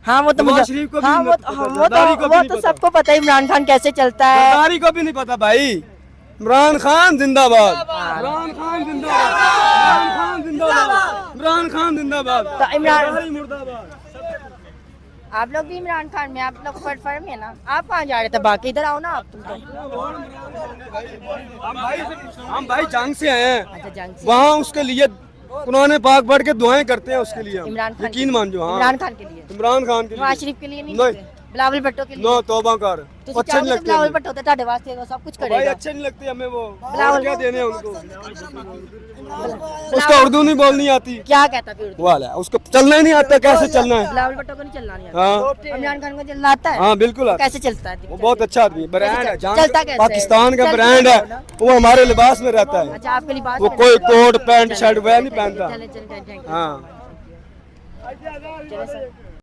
हाँ वो तो मुझे, शरीफ को भी हाँ नहीं पता, वो तो सबको पता है इमरान खान कैसे चलता है। सरदारी को भी नहीं पता भाई। इमरान खान जिंदाबाद, इमरान खान जिंदाबाद, इमरान खान जिंदाबाद, इमरान खान जिंदाबाद। तो इमरान, सरदारी मुर्दाबाद। आप लोग भी इमरान खान में, आप लोग फर्म है ना। आप कहाँ जा रहे थे बाकी, इधर आओ ना आप तुम तो। हम भाई जंग से आए हैं, अच्छा जंग से। वहाँ उसके लिए कुरान पाक पढ़ के दुआएं करते हैं उसके लिए। इमरान खान यकीन मान जो, हाँ इमरान खान के लिए, इमरान खान के नवाज लिए शरीफ के लिए नहीं नहीं। करते? बिलावल भुट्टो के लिए। नो तौबा कर, तुसी अच्छे चाहो नहीं तो लगते बिलावल हमें। भुट्टो तो ਤੁਹਾਡੇ वास्ते वो सब कुछ भाई करेगा। अच्छे नहीं लगते हमें वो, बिलावल- और क्या देने हैं उनको। उसका उर्दू नहीं बोलनी आती। क्या कहता फिर उर्दू? वाला उसको चलना ही नहीं आता, कैसे चलना है। बिलावल भुट्टो को नहीं चलना नहीं आता। हाँ इमरान खान को चलना आता है। हाँ बिल्कुल आता। कैसे चलता है? वो बहुत अच्छा आदमी है, ब्रांड है, जहाँ चलता कैसे? पाकिस्तान का चलता ब्रांड कैसे है, होगा? वो हमारे लिबास में रहता है। अच्छा आपके लिबास वो में कोई रहता है? कोट पैंट चले, शर्ट वह नहीं चले, पहनता। चले, चले, चले, चले, चले। हाँ चले सर।